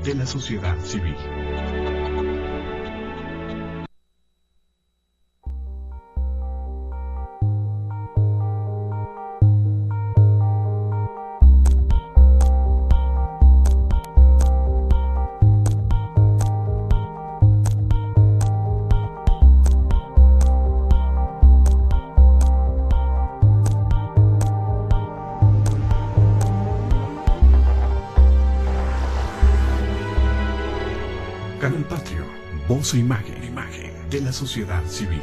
de la sociedad civil. Canal Patrio, voz e imagen de la sociedad civil.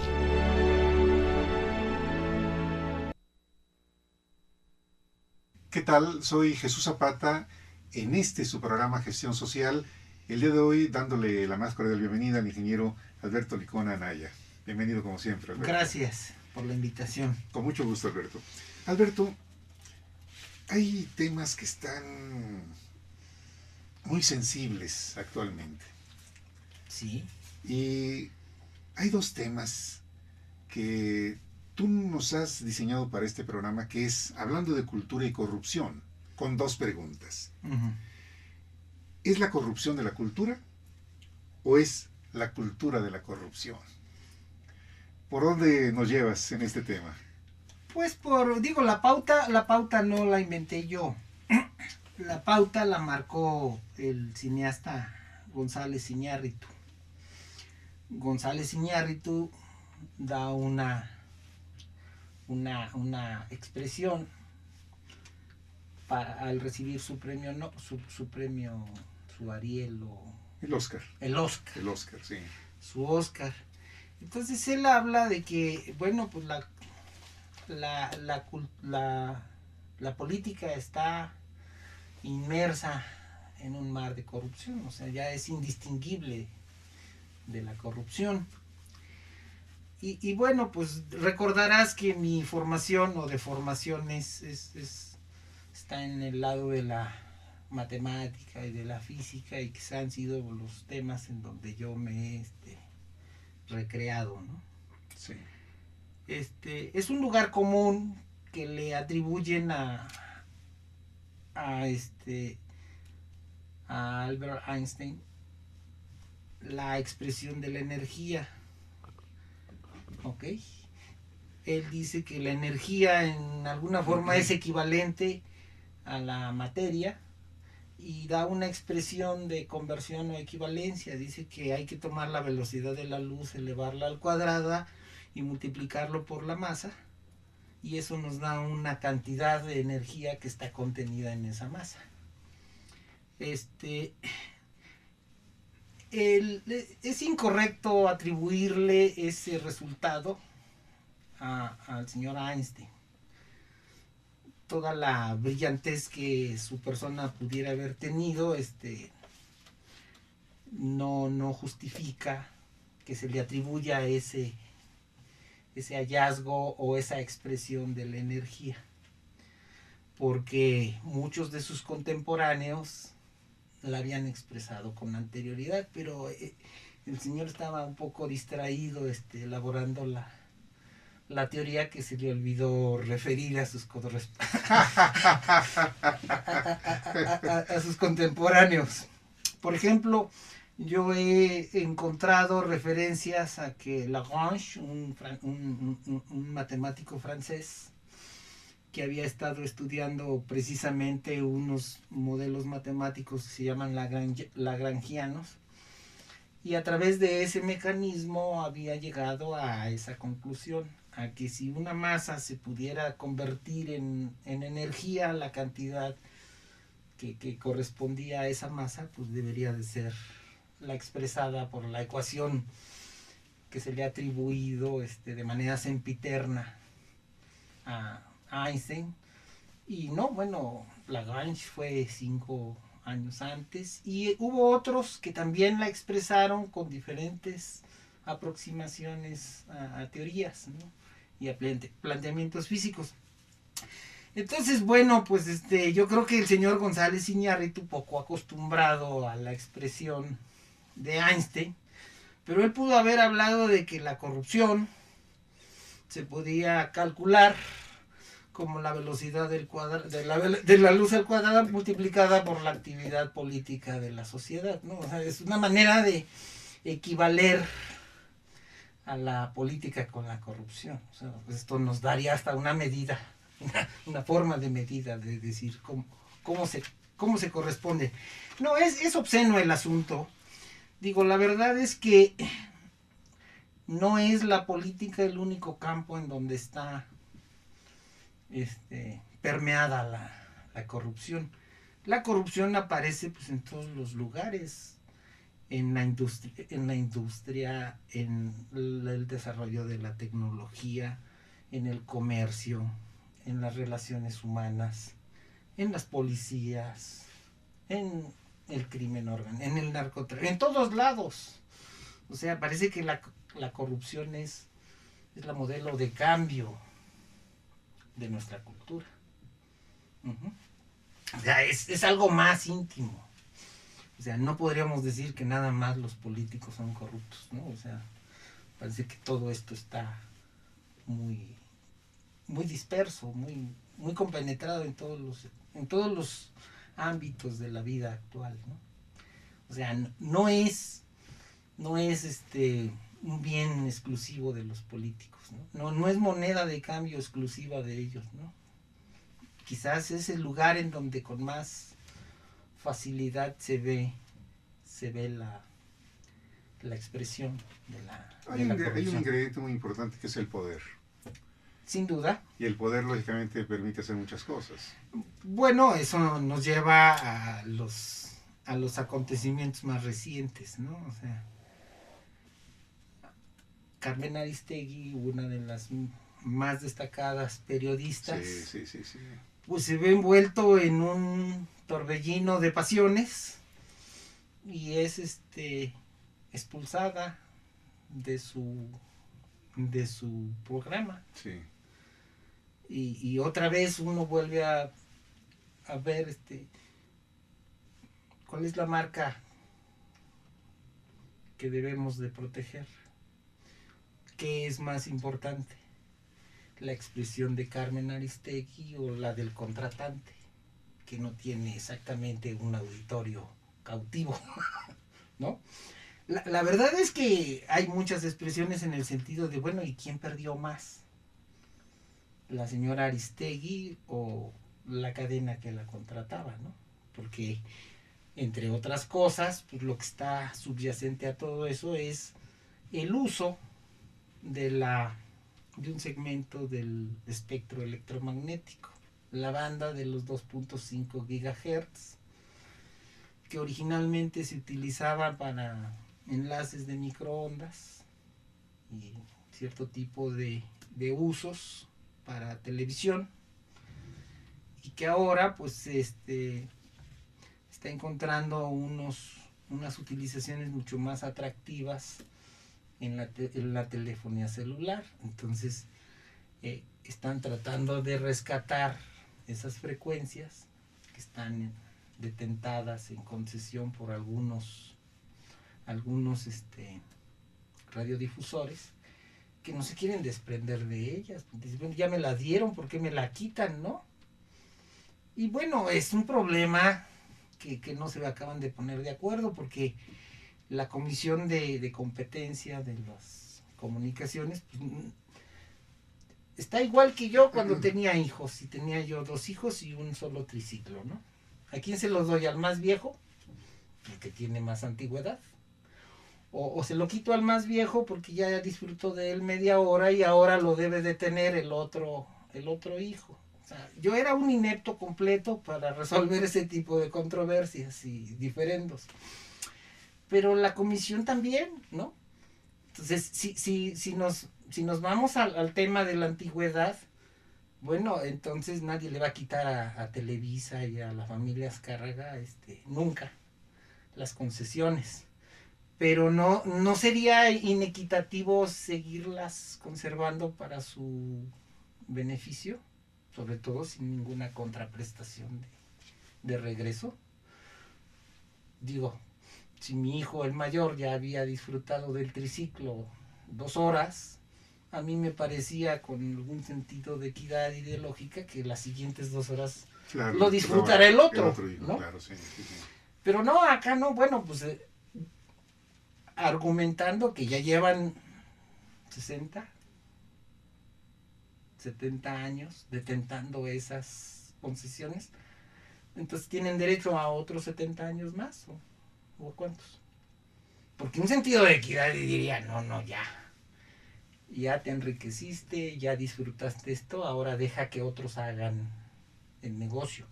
¿Qué tal? Soy Jesús Zapata, en su programa Gestión Social, el día de hoy dándole la más cordial bienvenida al ingeniero Alberto Licona Anaya. Bienvenido como siempre, Alberto. Gracias por la invitación. Con mucho gusto, Alberto. Alberto, hay temas que están muy sensibles actualmente. Sí. Y hay dos temas que tú nos has diseñado para este programa, que es hablando de cultura y corrupción, con dos preguntas. ¿Es la corrupción de la cultura o es la cultura de la corrupción? ¿Por dónde nos llevas en este tema? Pues la pauta no la inventé yo. La pauta la marcó el cineasta González Iñárritu. González Iñárritu da una expresión al recibir su premio, su Ariel o el Oscar, sí, su Oscar. Entonces él habla de que, bueno, pues la política está inmersa en un mar de corrupción, o sea, ya es indistinguible de la corrupción. Y bueno, pues recordarás que mi formación o de formación está en el lado de la matemática y de la física, y quizás han sido los temas en donde yo me he recreado, ¿no? Sí. Es un lugar común que le atribuyen a Albert Einstein la expresión de la energía. ¿Ok? Él dice que la energía en alguna forma es equivalente a la materia y da una expresión de conversión o equivalencia. Dice que hay que tomar la velocidad de la luz, elevarla al cuadrado y multiplicarlo por la masa, y eso nos da una cantidad de energía que está contenida en esa masa. Es incorrecto atribuirle ese resultado al señor Einstein. Toda la brillantez que su persona pudiera haber tenido no justifica que se le atribuya ese hallazgo o esa expresión de la energía, porque muchos de sus contemporáneos la habían expresado con anterioridad, pero el señor estaba un poco distraído elaborando la teoría, que se le olvidó referir a sus a sus contemporáneos. Por ejemplo, yo he encontrado referencias a que Lagrange, un matemático francés, que había estado estudiando precisamente unos modelos matemáticos que se llaman lagrangianos, y a través de ese mecanismo había llegado a esa conclusión, a que si una masa se pudiera convertir en energía, la cantidad que correspondía a esa masa, pues debería de ser la expresada por la ecuación que se le ha atribuido de manera sempiterna a Einstein. Y no, bueno, Lagrange fue 5 años antes, y hubo otros que también la expresaron con diferentes aproximaciones a teorías, ¿no? Y a planteamientos físicos. Entonces, bueno, pues yo creo que el señor González Iñárritu, poco acostumbrado a la expresión de Einstein, pero él pudo haber hablado de que la corrupción se podía calcular como la velocidad de la luz al cuadrado multiplicada por la actividad política de la sociedad, ¿no? O sea, es una manera de equivaler a la política con la corrupción. O sea, esto nos daría hasta una medida, una forma de medida, de decir cómo se corresponde. No, es obsceno el asunto. Digo, la verdad es que no es la política el único campo en donde está permeada la corrupción. La corrupción aparece pues en todos los lugares, en la industria, en el desarrollo de la tecnología, en el comercio, en las relaciones humanas, en las policías, en el crimen organizado, en el narcotráfico, en todos lados. O sea, parece que la corrupción es la modelo de cambio de nuestra cultura. O sea, es algo más íntimo. O sea, no podríamos decir que nada más los políticos son corruptos, ¿no? O sea, parece que todo esto está muy, muy disperso, muy compenetrado en todos los ámbitos de la vida actual, ¿no? O sea, no es un bien exclusivo de los políticos, ¿no? No es moneda de cambio exclusiva de ellos, ¿no? Quizás es el lugar en donde con más facilidad se ve la expresión de la corrupción. Hay un ingrediente muy importante que es el poder. Sin duda. Y el poder, lógicamente, permite hacer muchas cosas. Bueno, eso nos lleva a los acontecimientos más recientes, ¿no? O sea, Carmen Aristegui, una de las más destacadas periodistas, Sí. pues se ve envuelto en un torbellino de pasiones y es expulsada de su programa. Sí. Y otra vez uno vuelve a ver cuál es la marca que debemos de proteger. ¿Qué es más importante? ¿La expresión de Carmen Aristegui o la del contratante, que no tiene exactamente un auditorio cautivo? ¿No? La verdad es que hay muchas expresiones en el sentido de, bueno, ¿y quién perdió más? ¿La señora Aristegui o la cadena que la contrataba, ¿no? Porque, entre otras cosas, pues lo que está subyacente a todo eso es el uso de un segmento del espectro electromagnético, la banda de los 2.5 GHz, que originalmente se utilizaba para enlaces de microondas y cierto tipo de usos para televisión, y que ahora pues está encontrando unas utilizaciones mucho más atractivas en la telefonía celular. Entonces están tratando de rescatar esas frecuencias que están detentadas en concesión por algunos radiodifusores que no se quieren desprender de ellas. Dicen, bueno, ya me la dieron, ¿por qué me la quitan, no? Y bueno, es un problema que no se acaban de poner de acuerdo, porque la Comisión de Competencia de las Comunicaciones pues, está igual que yo cuando tenía hijos, y tenía yo 2 hijos y un solo triciclo, ¿no? ¿A quién se los doy? ¿Al más viejo? El que tiene más antigüedad. O se lo quito al más viejo porque ya disfrutó de él media hora y ahora lo debe de tener el otro hijo. O sea, yo era un inepto completo para resolver ese tipo de controversias y diferendos. Pero la comisión también, ¿no? Entonces, si nos vamos al tema de la antigüedad, bueno, entonces nadie le va a quitar a Televisa y a la familia Azcárraga nunca las concesiones. Pero no sería inequitativo seguirlas conservando para su beneficio, sobre todo sin ninguna contraprestación de regreso. Digo, si mi hijo el mayor ya había disfrutado del triciclo 2 horas, a mí me parecía con algún sentido de equidad y de lógica que las siguientes 2 horas Claro, lo disfrutará el otro, hijo, ¿no? Claro, sí, sí, sí. Pero no, acá no, bueno, pues argumentando que ya llevan 60, 70 años detentando esas concesiones, entonces tienen derecho a otros 70 años más, o cuántos. Porque un sentido de equidad diría, no, ya te enriqueciste, ya disfrutaste esto, ahora deja que otros hagan el negocio.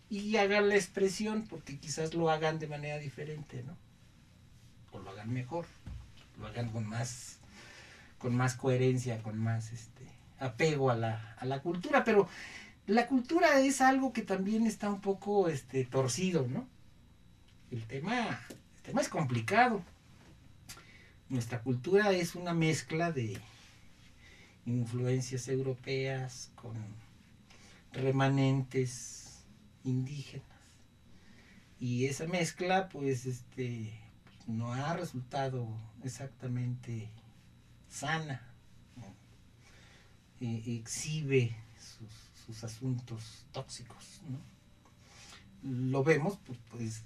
Y hagan la expresión, porque quizás lo hagan de manera diferente, ¿no? O lo hagan mejor, lo hagan con más coherencia, con más apego a la cultura. Pero la cultura es algo que también está un poco torcido, ¿no? El tema es complicado. Nuestra cultura es una mezcla de influencias europeas con remanentes indígenas. Y esa mezcla, pues, no ha resultado exactamente sana. Exhibe sus asuntos tóxicos, ¿no? Lo vemos, pues,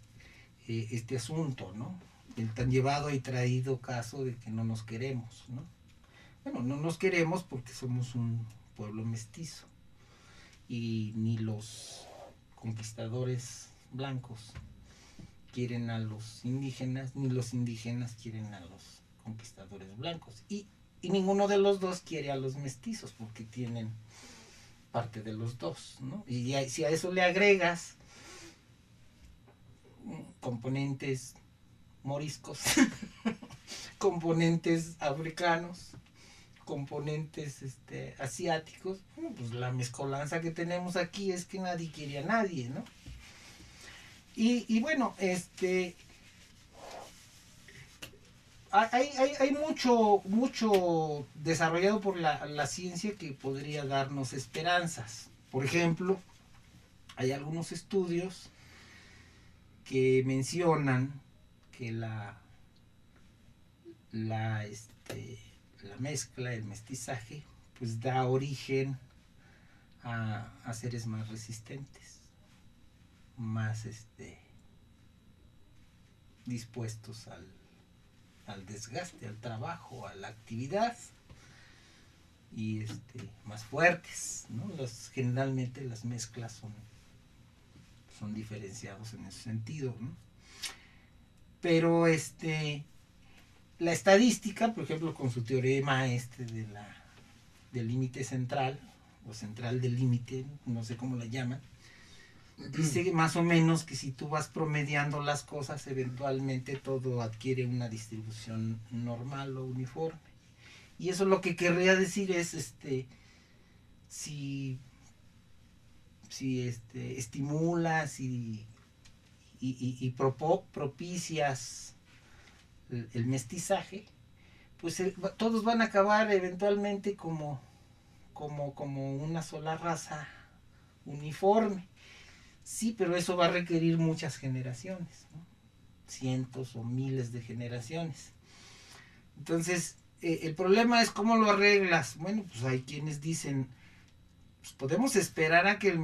este asunto, ¿no? El tan llevado y traído caso de que no nos queremos, ¿no? Bueno, no nos queremos porque somos un pueblo mestizo y ni los conquistadores blancos quieren a los indígenas, ni los indígenas quieren a los conquistadores blancos. Y ninguno de los dos quiere a los mestizos porque tienen parte de los dos, ¿no? Y si a eso le agregas componentes moriscos, componentes africanos, componentes asiáticos, pues la mezcolanza que tenemos aquí es que nadie quiere a nadie, ¿no? Y bueno, hay mucho desarrollado por la ciencia que podría darnos esperanzas. Por ejemplo, hay algunos estudios que mencionan que la mezcla, el mestizaje, pues da origen a seres más resistentes, más dispuestos al desgaste, al trabajo, a la actividad, y más fuertes, ¿no? Generalmente las mezclas son diferenciados en ese sentido, ¿no? Pero la estadística, por ejemplo, con su teorema del límite central, o central del límite, no sé cómo la llaman, dice más o menos que si tú vas promediando las cosas, eventualmente todo adquiere una distribución normal o uniforme. Y eso lo que querría decir es, si estimulas y propicias el mestizaje, pues todos van a acabar eventualmente como una sola raza uniforme. Sí, pero eso va a requerir muchas generaciones, ¿no? Cientos o miles de generaciones. Entonces, el problema es cómo lo arreglas. Bueno, pues hay quienes dicen, pues podemos esperar a que el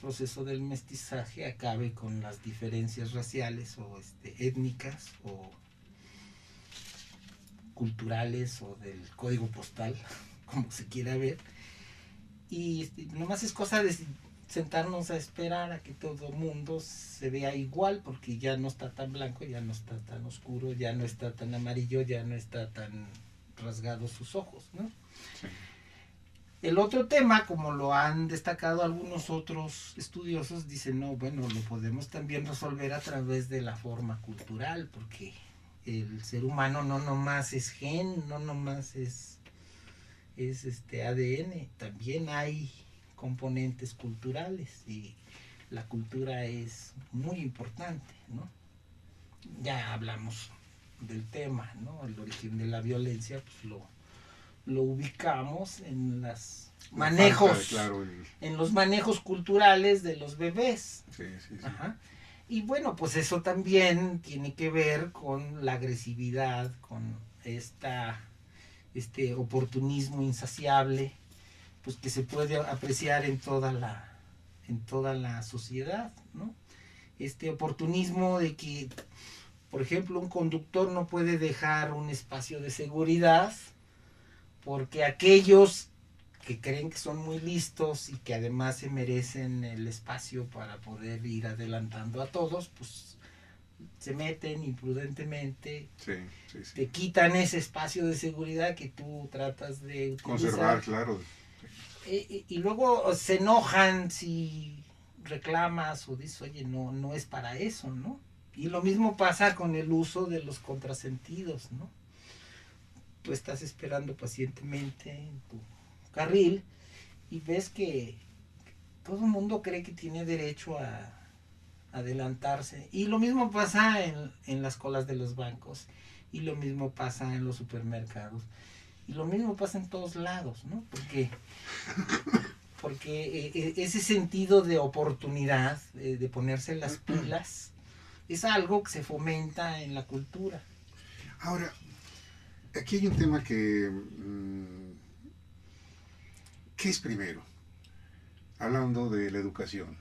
proceso del mestizaje acabe con las diferencias raciales o étnicas o culturales o del código postal, como se quiera ver. Y nomás es cosa de sentarnos a esperar a que todo el mundo se vea igual, porque ya no está tan blanco, ya no está tan oscuro, ya no está tan amarillo, ya no está tan rasgados sus ojos, ¿no? Sí. El otro tema, como lo han destacado algunos otros estudiosos, dicen, no, bueno, lo podemos también resolver a través de la forma cultural, porque el ser humano no nomás es gen, no nomás es ADN, también hay componentes culturales y la cultura es muy importante, ¿no? Ya hablamos del tema, ¿no? El origen de la violencia, pues lo ubicamos en los manejos culturales de los bebés. Sí. Ajá. Y bueno, pues eso también tiene que ver con la agresividad, con esta este oportunismo insaciable, pues que se puede apreciar en toda la sociedad, ¿no? Este oportunismo de que, por ejemplo, un conductor no puede dejar un espacio de seguridad porque aquellos que creen que son muy listos y que además se merecen el espacio para poder ir adelantando a todos, pues se meten imprudentemente, Sí, sí, sí. te quitan ese espacio de seguridad que tú tratas de utilizar. Conservar, claro. Y luego se enojan si reclamas o dices, oye, no es para eso, ¿no? Y lo mismo pasa con el uso de los contrasentidos, ¿no? Tú estás esperando pacientemente en tu carril y ves que todo el mundo cree que tiene derecho a adelantarse. Y lo mismo pasa en las colas de los bancos, y lo mismo pasa en los supermercados, y lo mismo pasa en todos lados, ¿no? Porque ese sentido de oportunidad, de ponerse las pilas, es algo que se fomenta en la cultura. Ahora, aquí hay un tema que... ¿qué es primero? Hablando de la educación.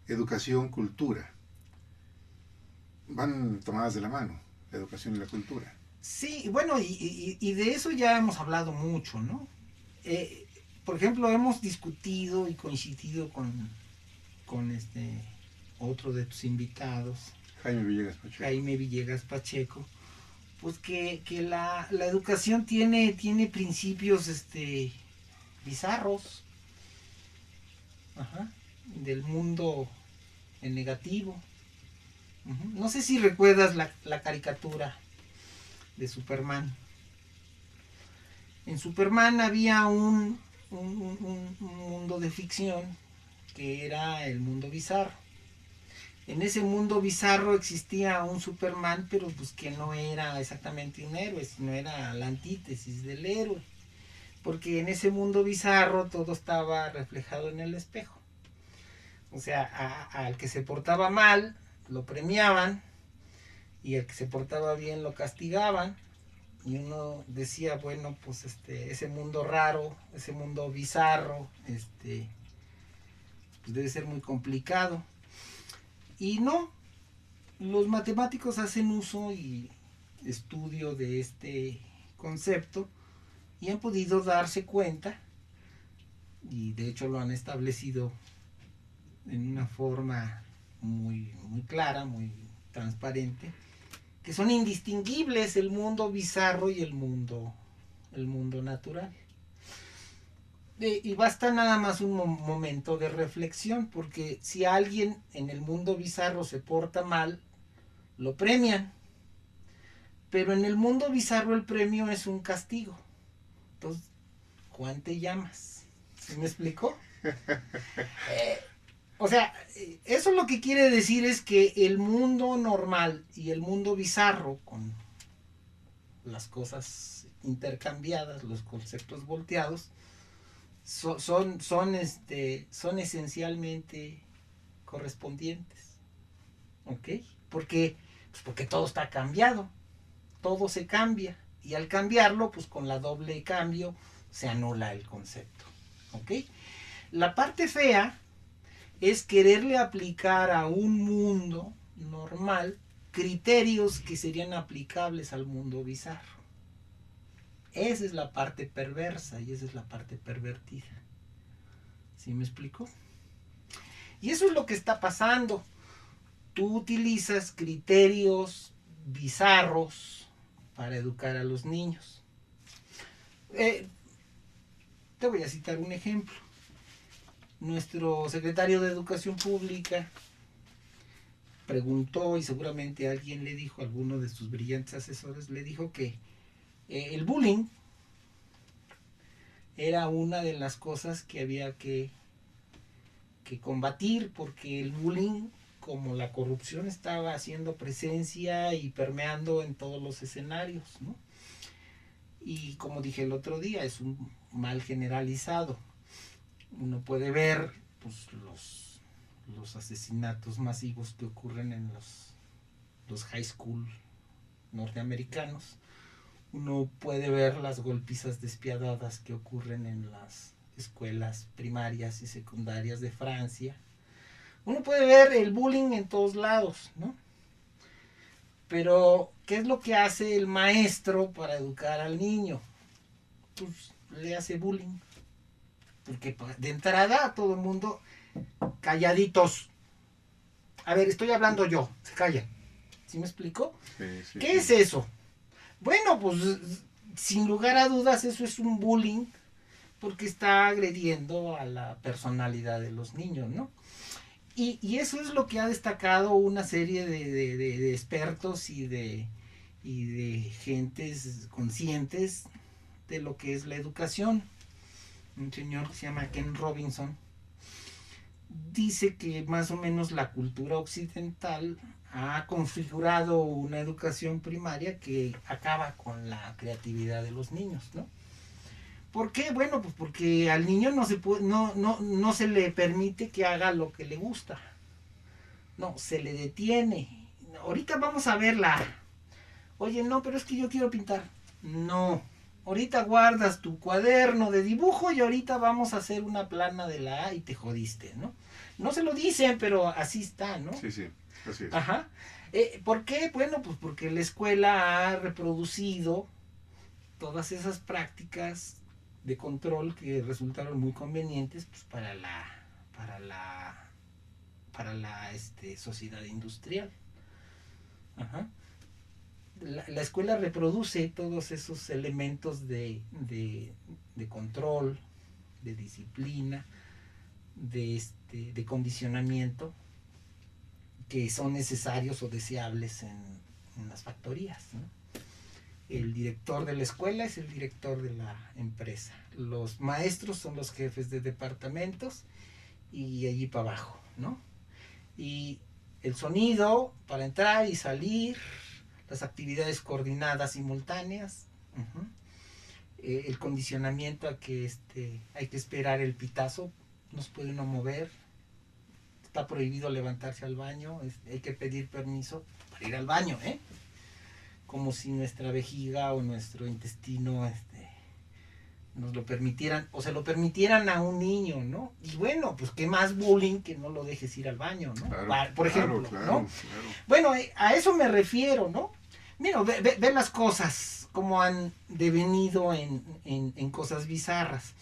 Educación, cultura. Van tomadas de la mano, la educación y la cultura. Sí, bueno, y de eso ya hemos hablado mucho, ¿no? Por ejemplo, hemos discutido y coincidido con este otro de tus invitados, Jaime Villegas Pacheco, pues que la educación tiene principios bizarros, del mundo en negativo. No sé si recuerdas la caricatura de Superman. En Superman había un mundo de ficción que era el mundo bizarro. En ese mundo bizarro existía un Superman, pero pues que no era exactamente un héroe, sino era la antítesis del héroe. Porque en ese mundo bizarro todo estaba reflejado en el espejo. O sea, al que se portaba mal lo premiaban y al que se portaba bien lo castigaban. Y uno decía, bueno, pues ese mundo raro, ese mundo bizarro, pues debe ser muy complicado. Y no, los matemáticos hacen uso y estudio de este concepto y han podido darse cuenta, y de hecho lo han establecido en una forma muy, muy clara, muy transparente, que son indistinguibles el mundo bizarro y el mundo natural. Y basta nada más un momento de reflexión, porque si alguien en el mundo bizarro se porta mal, lo premian. Pero en el mundo bizarro el premio es un castigo. Entonces, ¿Juan te llamas? ¿Sí me explicó? O sea, eso lo que quiere decir es que el mundo normal y el mundo bizarro, con las cosas intercambiadas, los conceptos volteados, son esencialmente correspondientes. ¿Ok? Porque todo está cambiado, todo se cambia, y al cambiarlo, pues con la doble cambio se anula el concepto. ¿Ok? La parte fea es quererle aplicar a un mundo normal criterios que serían aplicables al mundo bizarro. Esa es la parte perversa y esa es la parte pervertida. ¿Sí me explico? Y eso es lo que está pasando. Tú utilizas criterios bizarros para educar a los niños. Te voy a citar un ejemplo. Nuestro secretario de Educación Pública preguntó, y seguramente alguien le dijo, alguno de sus brillantes asesores le dijo que el bullying era una de las cosas que había que combatir, porque el bullying, como la corrupción, estaba haciendo presencia y permeando en todos los escenarios, ¿no? Y como dije el otro día, es un mal generalizado. Uno puede ver pues, los asesinatos masivos que ocurren en los high school norteamericanos, Uno puede ver las golpizas despiadadas que ocurren en las escuelas primarias y secundarias de Francia. Uno puede ver el bullying en todos lados, ¿no? Pero, ¿qué es lo que hace el maestro para educar al niño? Pues le hace bullying. Porque de entrada a todo el mundo, calladitos. A ver, estoy hablando yo, se callan. ¿Sí me explico? Sí, ¿Qué es eso? Bueno, pues sin lugar a dudas eso es un bullying porque está agrediendo a la personalidad de los niños, ¿no? Y eso es lo que ha destacado una serie de expertos y de gentes conscientes de lo que es la educación. Un señor que se llama Ken Robinson dice que más o menos la cultura occidental ha configurado una educación primaria que acaba con la creatividad de los niños, ¿no? ¿Por qué? Bueno, pues porque al niño no se le permite que haga lo que le gusta. No, se le detiene. Ahorita vamos a verla. Oye, no, pero es que yo quiero pintar. No. Ahorita guardas tu cuaderno de dibujo y ahorita vamos a hacer una plana de la A y te jodiste, ¿no? No se lo dicen, pero así está, ¿no? Sí, así es. Ajá. ¿Por qué? Bueno, pues porque la escuela ha reproducido todas esas prácticas de control que resultaron muy convenientes pues, para la sociedad industrial. Ajá. La escuela reproduce todos esos elementos de control, de disciplina, de condicionamiento que son necesarios o deseables en las factorías, ¿no? El director de la escuela es el director de la empresa. Los maestros son los jefes de departamentos y allí para abajo, ¿no? Y el sonido para entrar y salir, las actividades coordinadas simultáneas, el condicionamiento a que hay que esperar el pitazo, no se puede uno mover, está prohibido levantarse al baño, hay que pedir permiso para ir al baño, como si nuestra vejiga o nuestro intestino nos lo permitieran o se lo permitieran a un niño, ¿no? Y bueno, pues qué más bullying que no lo dejes ir al baño, ¿no? Claro, por ejemplo, claro, ¿no? Claro. Bueno, a eso me refiero, ¿no? Mira, ve las cosas como han devenido en cosas bizarras.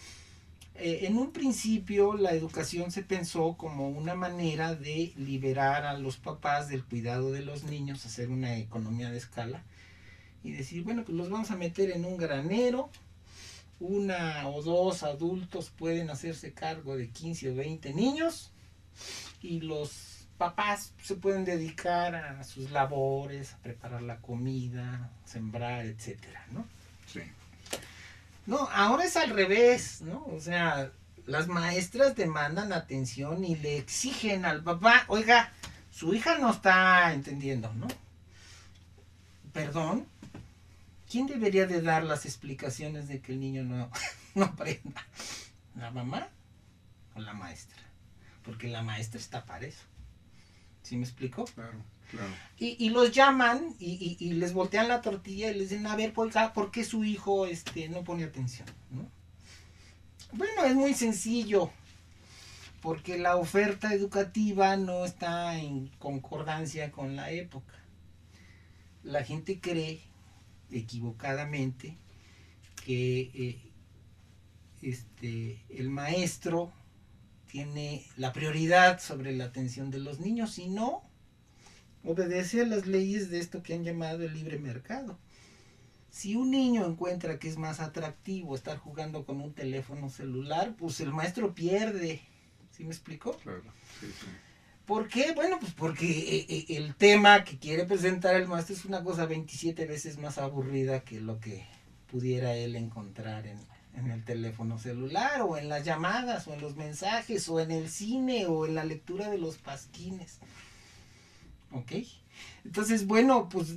En un principio la educación se pensó como una manera de liberar a los papás del cuidado de los niños, hacer una economía de escala y decir, bueno, pues los vamos a meter en un granero, una o dos adultos pueden hacerse cargo de 15 o 20 niños y los papás se pueden dedicar a sus labores, a preparar la comida, sembrar, etcétera, ¿no? Sí. No, ahora es al revés, ¿no? O sea, las maestras demandan atención y le exigen al papá, oiga, su hija no está entendiendo, ¿no? Perdón, ¿quién debería de dar las explicaciones de que el niño no aprenda? ¿La mamá o la maestra? Porque la maestra está para eso. ¿Sí me explico? Claro. Y los llaman y les voltean la tortilla y les dicen, a ver, ¿por qué su hijo no pone atención? ¿No? Bueno, es muy sencillo, porque la oferta educativa no está en concordancia con la época. La gente cree, equivocadamente, que el maestro tiene la prioridad sobre la atención de los niños y no obedece a las leyes de esto que han llamado el libre mercado. Si un niño encuentra que es más atractivo estar jugando con un teléfono celular, pues el maestro pierde. ¿Sí me explico? Claro, sí. ¿Por qué? Bueno, pues porque el tema que quiere presentar el maestro es una cosa 27 veces más aburrida que lo que pudiera él encontrar en el teléfono celular, o en las llamadas, o en los mensajes, o en el cine, o en la lectura de los pasquines. ¿Ok? Entonces, bueno, pues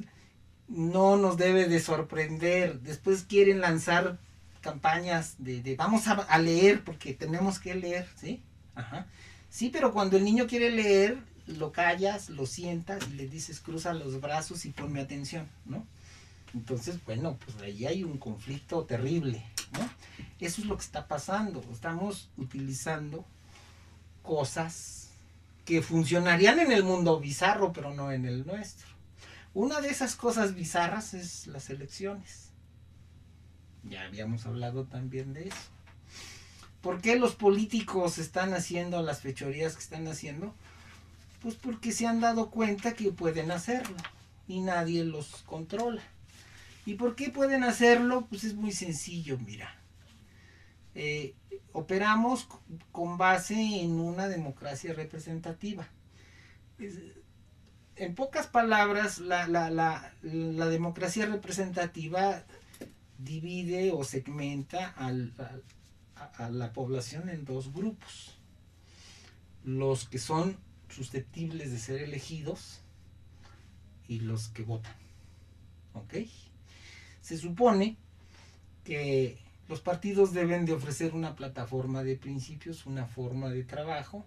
no nos debe de sorprender. Después quieren lanzar campañas de vamos a leer porque tenemos que leer, ¿sí? Ajá. Sí, pero cuando el niño quiere leer, lo callas, lo sientas y le dices cruza los brazos y ponme atención, ¿no? Entonces, bueno, pues ahí hay un conflicto terrible, ¿no? Eso es lo que está pasando. Estamos utilizando cosas que funcionarían en el mundo bizarro, pero no en el nuestro. Una de esas cosas bizarras es las elecciones. Ya habíamos hablado también de eso. ¿Por qué los políticos están haciendo las fechorías que están haciendo? Pues porque se han dado cuenta que pueden hacerlo y nadie los controla. ¿Y por qué pueden hacerlo? Pues es muy sencillo, mira. Operamos con base en una democracia representativa. En pocas palabras, la democracia representativa divide o segmenta a la población en dos grupos. Los que son susceptibles de ser elegidos y los que votan. ¿Ok? Se supone que los partidos deben de ofrecer una plataforma de principios, una forma de trabajo,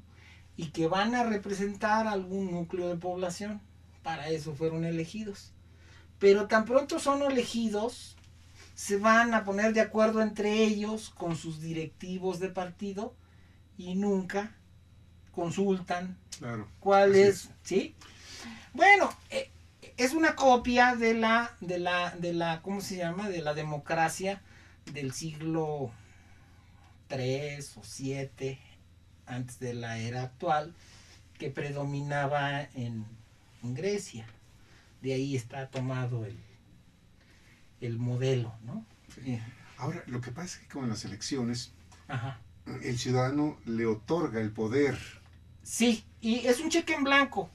y que van a representar algún núcleo de población. Para eso fueron elegidos. Pero tan pronto son elegidos, se van a poner de acuerdo entre ellos con sus directivos de partido y nunca consultan cuál es, ¿sí? Bueno, es una copia de la ¿cómo se llama? De la democracia del siglo III o VII, antes de la era actual, que predominaba en Grecia. De ahí está tomado el modelo, ¿no? Sí. Ahora, lo que pasa es que con las elecciones, Ajá, el ciudadano le otorga el poder. sí, y es un cheque en blanco,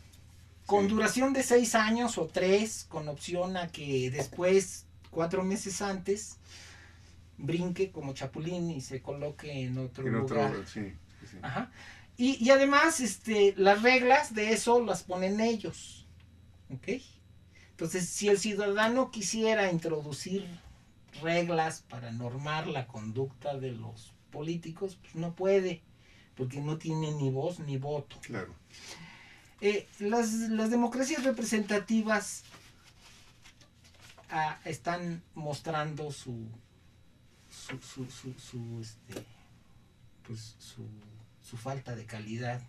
con Sí. duración de 6 años o 3, con opción a que después, 4 meses antes, brinque como chapulín y se coloque en otro lugar. Sí. Ajá. Y además, las reglas de eso las ponen ellos. ¿Ok? Entonces, si el ciudadano quisiera introducir reglas para normar la conducta de los políticos, pues no puede, porque no tiene ni voz ni voto. Claro. Las democracias representativas están mostrando su falta de calidad,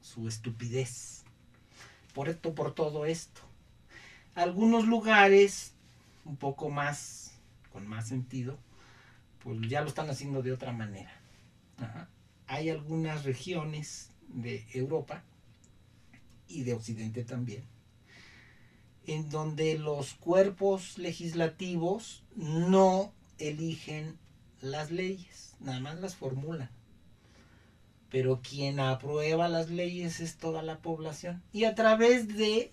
su estupidez, por todo esto. Algunos lugares, un poco más, con más sentido, pues ya lo están haciendo de otra manera. Ajá. Hay algunas regiones de Europa y de Occidente también, en donde los cuerpos legislativos no eligen las leyes, nada más las formulan. Pero quien aprueba las leyes es toda la población. Y a través de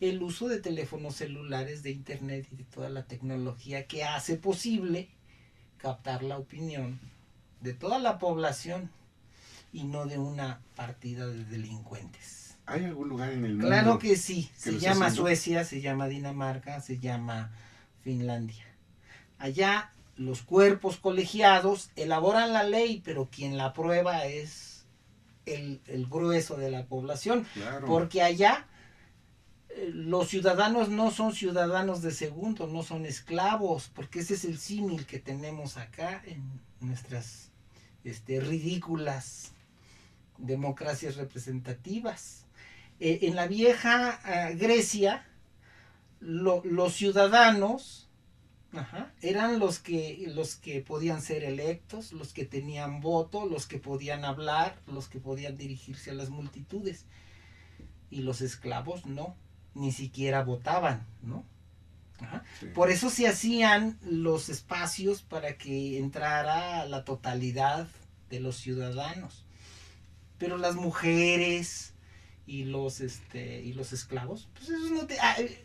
el uso de teléfonos celulares, de internet y de toda la tecnología que hace posible captar la opinión de toda la población y no de una partida de delincuentes. ¿Hay algún lugar en el mundo? Claro que sí. Se llama haciendo? Suecia, se llama Dinamarca, se llama Finlandia. Allá los cuerpos colegiados elaboran la ley, pero quien la aprueba es el grueso de la población. Claro. Porque allá los ciudadanos no son ciudadanos de segundo, no son esclavos, porque ese es el símil que tenemos acá en nuestras ridículas democracias representativas. En la vieja Grecia, los ciudadanos eran los que podían ser electos, los que tenían voto, los que podían hablar, los que podían dirigirse a las multitudes. Y los esclavos no, ni siquiera votaban, ¿no? Sí. Por eso se hacían los espacios para que entrara la totalidad de los ciudadanos. Pero las mujeres y los esclavos, pues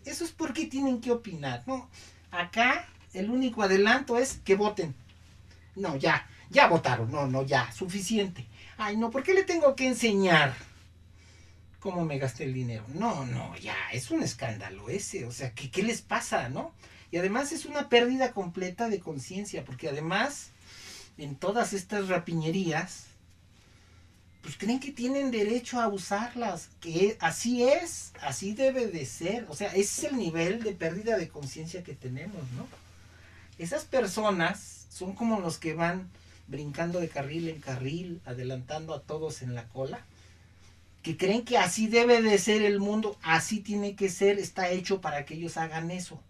eso es porque tienen que opinar, ¿no? Acá el único adelanto es que voten. No, ya votaron, no, ya, suficiente. Ay, no, ¿por qué le tengo que enseñar cómo me gasté el dinero? No, ya, es un escándalo ese, o sea, ¿qué les pasa, no? Y además es una pérdida completa de conciencia, porque además, en todas estas rapiñerías, pues creen que tienen derecho a usarlas, que así es, así debe de ser. O sea, ese es el nivel de pérdida de conciencia que tenemos, ¿no? Esas personas son como los que van brincando de carril en carril, adelantando a todos en la cola, que creen que así debe de ser el mundo, así tiene que ser, está hecho para que ellos hagan eso.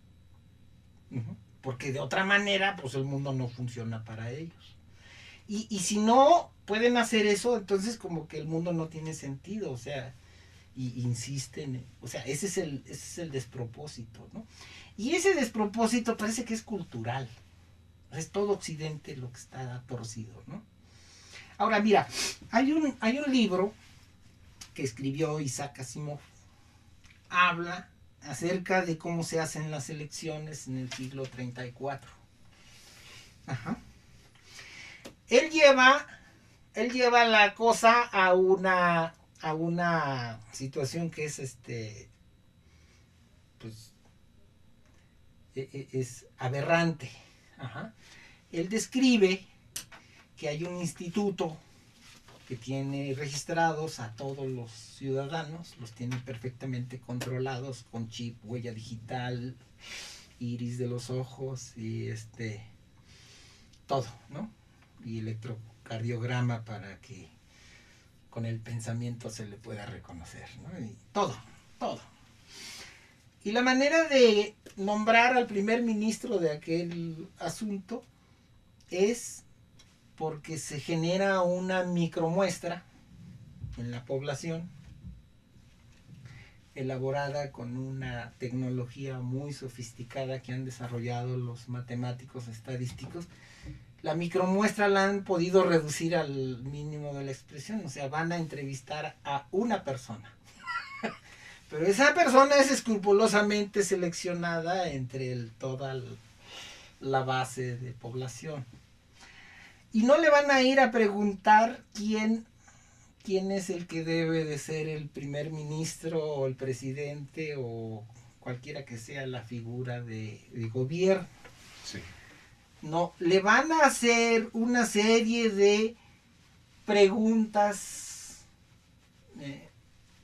Porque de otra manera, pues el mundo no funciona para ellos. Y si no pueden hacer eso, entonces como que el mundo no tiene sentido, o sea, y insisten, o sea, ese es el despropósito, ¿no? Y ese despropósito parece que es cultural, es todo Occidente lo que está torcido, ¿no? Ahora, mira, hay un libro que escribió Isaac Asimov, habla acerca de cómo se hacen las elecciones en el siglo 34. Ajá. Él lleva la cosa a una situación que es pues es aberrante. Ajá. Él describe que hay un instituto que tiene registrados a todos los ciudadanos, los tiene perfectamente controlados con chip, huella digital, iris de los ojos y todo, ¿no? Y electrocardiograma para que con el pensamiento se le pueda reconocer, ¿no? Y todo. Y la manera de nombrar al primer ministro de aquel asunto es porque se genera una micromuestra en la población elaborada con una tecnología muy sofisticada que han desarrollado los matemáticos estadísticos. La micromuestra la han podido reducir al mínimo de la expresión, o sea, van a entrevistar a una persona. Pero esa persona es escrupulosamente seleccionada entre toda la base de población. Y no le van a ir a preguntar quién es el que debe de ser el primer ministro o el presidente o cualquiera que sea la figura de gobierno. Sí. No, le van a hacer una serie de preguntas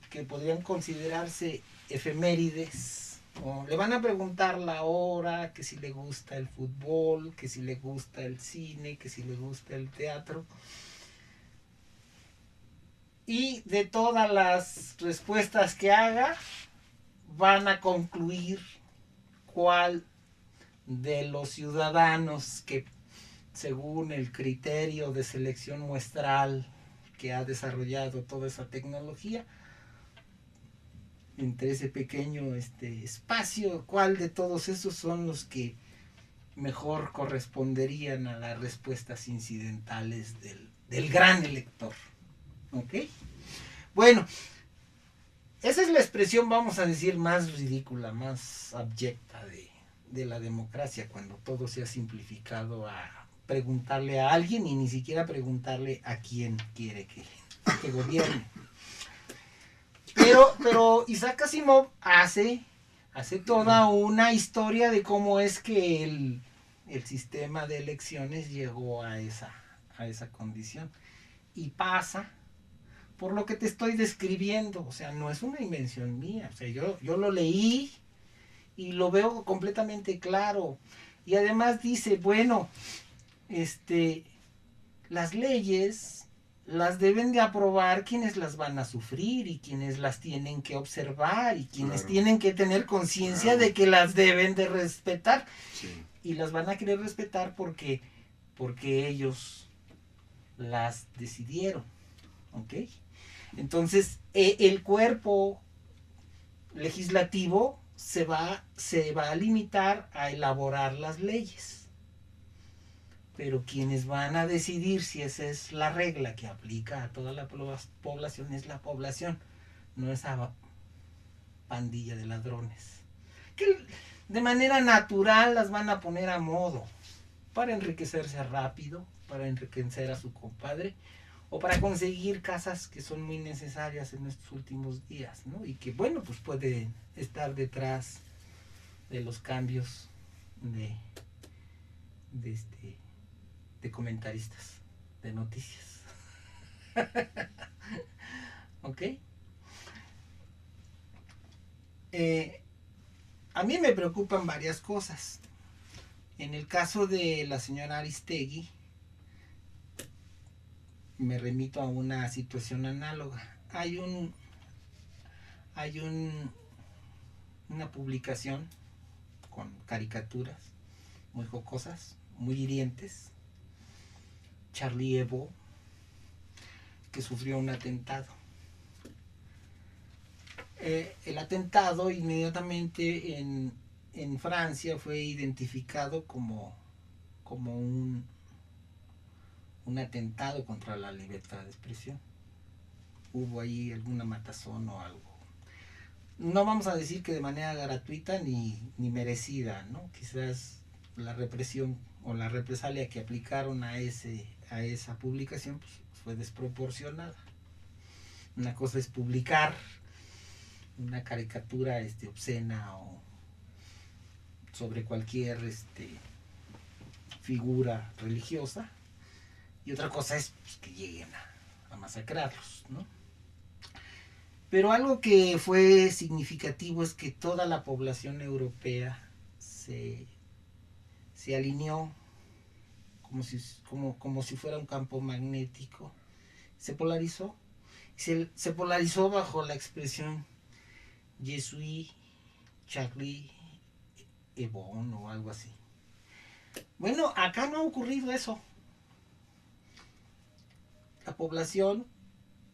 que podrían considerarse efemérides. Le van a preguntar la hora, que si le gusta el fútbol, que si le gusta el cine, que si le gusta el teatro. Y de todas las respuestas que haga, van a concluir cuál de los ciudadanos que, según el criterio de selección muestral que ha desarrollado toda esa tecnología, entre ese pequeño espacio, cuál de todos esos son los que mejor corresponderían a las respuestas incidentales del gran elector. ¿Ok? Bueno, esa es la expresión, vamos a decir, más ridícula, más abyecta de la democracia, cuando todo se ha simplificado a preguntarle a alguien y ni siquiera preguntarle a quién quiere que gobierne. Pero Isaac Asimov hace toda una historia de cómo es que el sistema de elecciones llegó a esa condición. Y pasa por lo que te estoy describiendo. O sea, no es una invención mía. O sea, yo lo leí y lo veo completamente claro. Y además dice, bueno, las leyes las deben de aprobar quienes las van a sufrir y quienes las tienen que observar y quienes tienen que tener conciencia de que las deben de respetar. Sí. Y las van a querer respetar porque ellos las decidieron. ¿Ok? Entonces, el cuerpo legislativo se va a limitar a elaborar las leyes. Pero quienes van a decidir si esa es la regla que aplica a toda la población es la población, no esa pandilla de ladrones. Que de manera natural las van a poner a modo para enriquecerse rápido, para enriquecer a su compadre o para conseguir casas que son muy necesarias en estos últimos días, ¿no? Y que, bueno, pues pueden estar detrás de los cambios de comentaristas de noticias. ¿Ok? A mí me preocupan varias cosas. En el caso de la señora Aristegui, me remito a una situación análoga. Hay una publicación con caricaturas muy jocosas, muy hirientes. Charlie Hebdo, que sufrió un atentado. El atentado inmediatamente en Francia fue identificado como un atentado contra la libertad de expresión. Hubo ahí alguna matazón o algo. No vamos a decir que de manera gratuita ni merecida, ¿no? Quizás la represión o la represalia que aplicaron a esa publicación pues, fue desproporcionada. Una cosa es publicar una caricatura obscena o sobre cualquier figura religiosa, y otra cosa es pues, que lleguen a masacrarlos, ¿no? Pero algo que fue significativo es que toda la población europea se alineó como si fuera un campo magnético, se polarizó, se polarizó bajo la expresión Je suis Charlie Hebdo o algo así. Bueno, acá no ha ocurrido eso. La población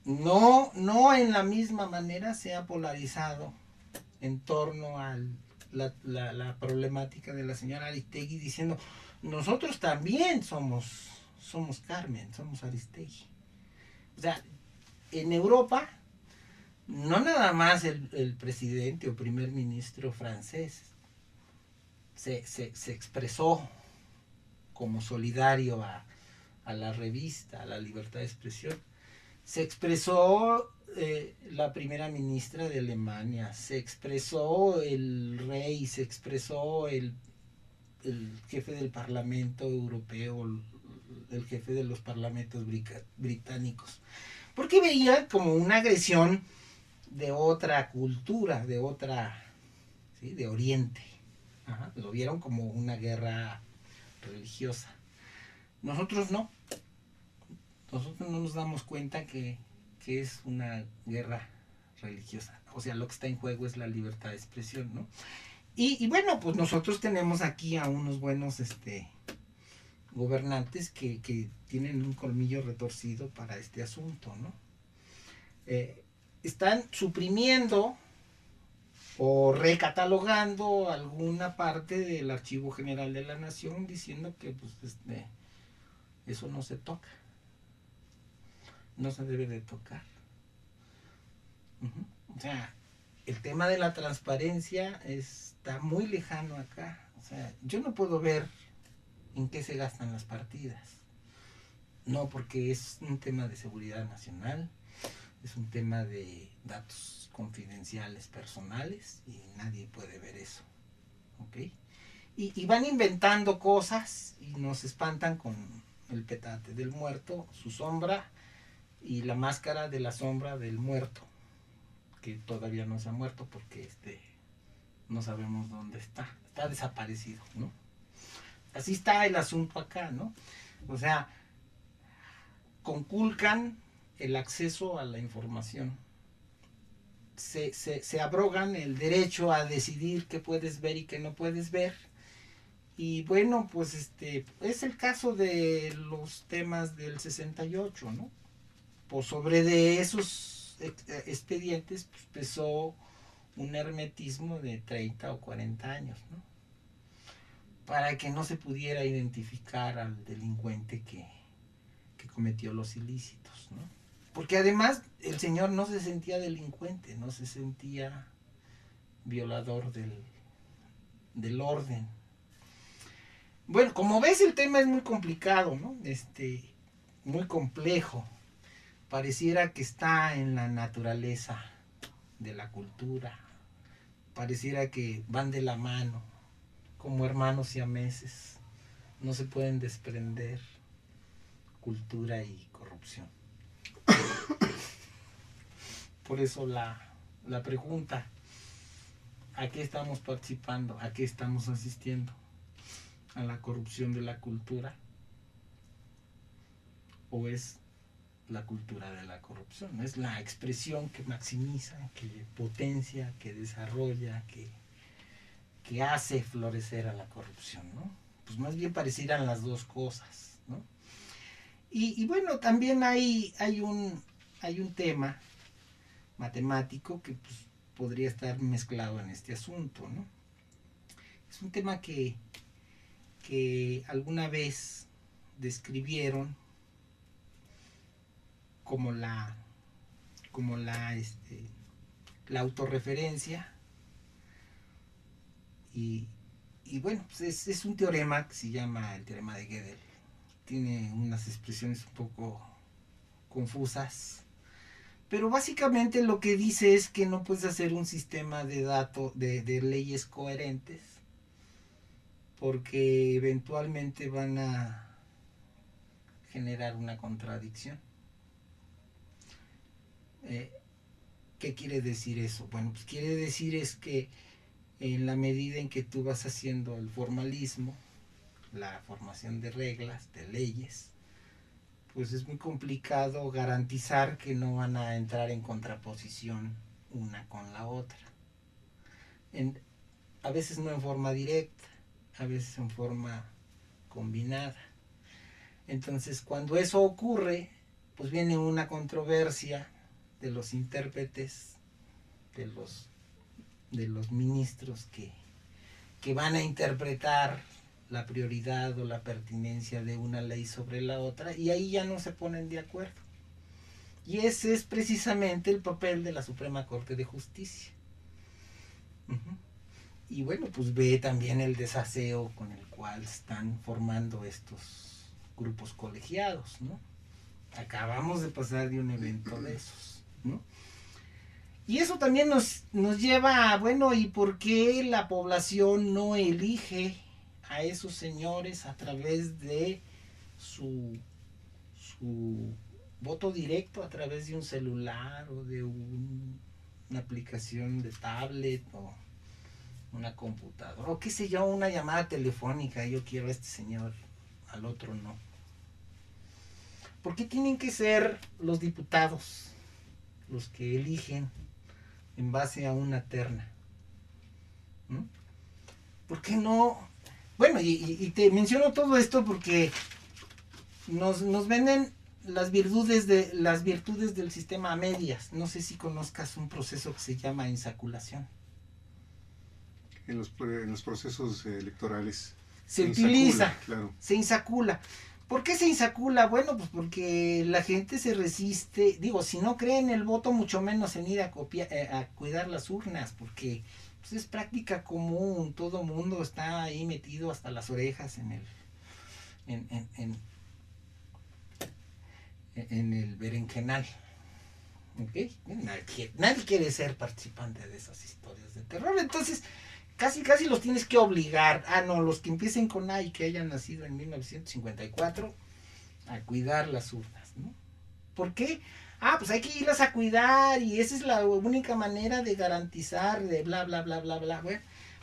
no en la misma manera se ha polarizado en torno a la problemática de la señora Aristegui, diciendo nosotros también somos Carmen, somos Aristegui. O sea, en Europa no nada más el presidente o primer ministro francés se expresó como solidario a la revista, a la libertad de expresión. Se expresó la primera ministra de Alemania, se expresó el rey, se expresó el jefe del Parlamento Europeo, el jefe de los parlamentos británicos, porque veía como una agresión de otra cultura, de otra, ¿sí? De Oriente. Ajá, lo vieron como una guerra religiosa. Nosotros no nos damos cuenta que es una guerra religiosa. O sea, lo que está en juego es la libertad de expresión, ¿no? Y bueno, pues nosotros tenemos aquí a unos buenos gobernantes que tienen un colmillo retorcido para este asunto, ¿no? Están suprimiendo o recatalogando alguna parte del Archivo General de la Nación diciendo que pues, eso no se toca, no se debe de tocar. O sea, el tema de la transparencia está muy lejano acá. O sea, yo no puedo ver en qué se gastan las partidas. No, porque es un tema de seguridad nacional, es un tema de datos confidenciales personales y nadie puede ver eso. ¿Ok? Y van inventando cosas y nos espantan con el petate del muerto, su sombra y la máscara de la sombra del muerto, que todavía no se ha muerto porque no sabemos dónde está desaparecido, ¿no? Así está el asunto acá, ¿no? O sea, conculcan el acceso a la información, se abrogan el derecho a decidir qué puedes ver y qué no puedes ver. Y bueno, pues es el caso de los temas del 68, ¿no? Por sobre de esos expedientes pues, pesó un hermetismo de 30 o 40 años, ¿no? Para que no se pudiera identificar al delincuente que cometió los ilícitos, ¿no? Porque además el señor no se sentía delincuente, no se sentía violador del orden. Bueno, como ves, el tema es muy complicado, ¿no? Muy complejo. Pareciera que está en la naturaleza de la cultura. Pareciera que van de la mano, como hermanos siameses. No se pueden desprender cultura y corrupción. Por eso la pregunta, ¿a qué estamos participando? ¿A qué estamos asistiendo? ¿A la corrupción de la cultura? ¿O es la cultura de la corrupción? Es la expresión que maximiza, que potencia, que desarrolla, que hace florecer a la corrupción, ¿no? Pues más bien parecieran las dos cosas, ¿no? Y bueno, también hay un tema matemático que pues, podría estar mezclado en este asunto, ¿no? Es un tema que alguna vez describieron como la autorreferencia y bueno, pues es un teorema que se llama el teorema de Gödel. Tiene unas expresiones un poco confusas, pero básicamente lo que dice es que no puedes hacer un sistema de datos de leyes coherentes porque eventualmente van a generar una contradicción. ¿Qué quiere decir eso? Bueno, pues quiere decir es que en la medida en que tú vas haciendo el formalismo, la formación de reglas, de leyes, pues es muy complicado garantizar que no van a entrar en contraposición una con la otra. A veces no en forma directa, a veces en forma combinada. Entonces, cuando eso ocurre, pues viene una controversia de los intérpretes, de los ministros que van a interpretar la prioridad o la pertinencia de una ley sobre la otra, y ahí ya no se ponen de acuerdo. Y ese es precisamente el papel de la Suprema Corte de Justicia. Y bueno, pues ve también el desaseo con el cual están formando estos grupos colegiados, ¿no? Acabamos de pasar de un evento de esos, ¿no? Y eso también nos lleva a, bueno, ¿y por qué la población no elige a esos señores a través de su voto directo, a través de un celular o de una aplicación de tablet o una computadora o qué sé yo, una llamada telefónica? Yo quiero a este señor, al otro no. ¿Por qué tienen que ser los diputados los que eligen en base a una terna? ¿Por qué no? Bueno, y te menciono todo esto porque nos venden las virtudes del sistema a medias. No sé si conozcas un proceso que se llama insaculación. En los procesos electorales se utiliza, insacula, claro. Se insacula. ¿Por qué se insacula? Bueno, pues porque la gente se resiste, digo, si no cree en el voto, mucho menos en ir a cuidar las urnas, porque pues, es práctica común, todo mundo está ahí metido hasta las orejas en el berenjenal. ¿Okay? Nadie quiere ser participante de esas historias de terror, entonces casi los tienes que obligar. Los que empiecen con A y que hayan nacido en 1954 a cuidar las urnas, ¿no? ¿Por qué? Pues hay que irlas a cuidar y esa es la única manera de garantizar de bla bla bla bla bla.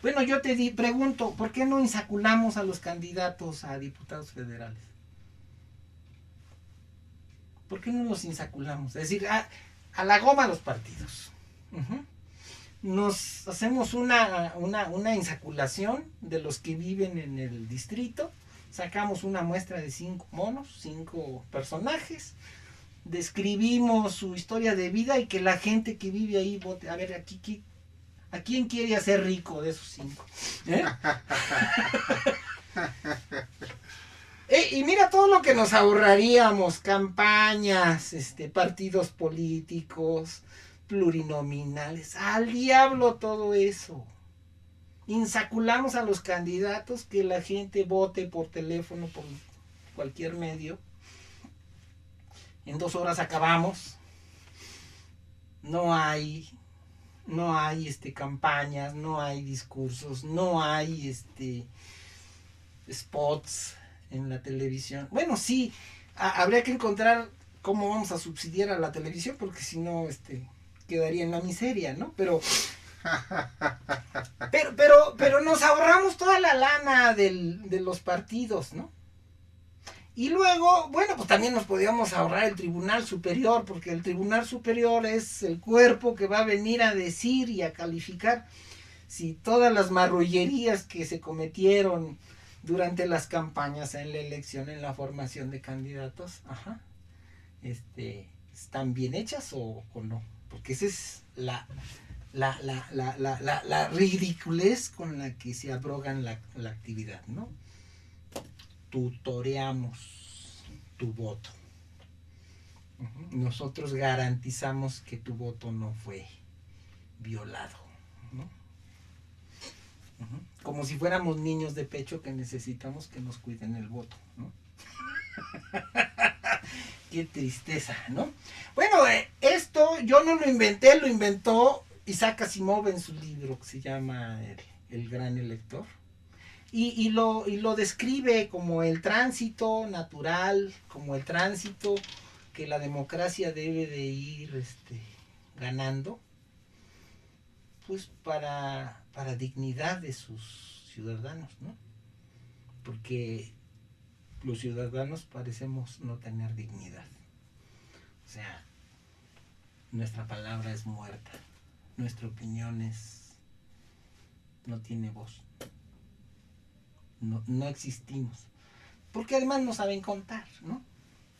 Bueno, yo te pregunto, ¿por qué no insaculamos a los candidatos a diputados federales? ¿Por qué no los insaculamos? Es decir, a la goma los partidos. Nos hacemos una insaculación de los que viven en el distrito, sacamos una muestra de 5 monos, 5 personajes, describimos su historia de vida y que la gente que vive ahí vote. A ver, ¿a quién quiere hacer rico de esos 5? Y mira todo lo que nos ahorraríamos: campañas, partidos políticos, plurinominales. Al diablo todo eso. Insaculamos a los candidatos, que la gente vote por teléfono, por cualquier medio. En 2 horas acabamos. No hay campañas, no hay discursos, no hay spots en la televisión. Bueno, sí, habría que encontrar cómo vamos a subsidiar a la televisión, porque si no, quedaría en la miseria, ¿no? Pero nos ahorramos toda la lana de los partidos, ¿no? Y luego, bueno, pues también nos podíamos ahorrar el Tribunal Superior, porque el Tribunal Superior es el cuerpo que va a venir a decir y a calificar si todas las marrullerías que se cometieron durante las campañas, en la elección, en la formación de candidatos, están bien hechas o no. Porque esa es la ridiculez con la que se abrogan la actividad, ¿no? Tutoreamos tu voto. Nosotros garantizamos que tu voto no fue violado, ¿no? Como si fuéramos niños de pecho que necesitamos que nos cuiden el voto, ¿no? Qué tristeza, ¿no? Bueno, esto yo no lo inventé, lo inventó Isaac Asimov en su libro que se llama El Gran Elector. Y lo describe como el tránsito natural, como el tránsito que la democracia debe de ir ganando, pues para dignidad de sus ciudadanos, ¿no? Porque los ciudadanos parecemos no tener dignidad. O sea, nuestra palabra es muerta, nuestra opinión no tiene voz. No existimos. Porque además no saben contar, ¿no?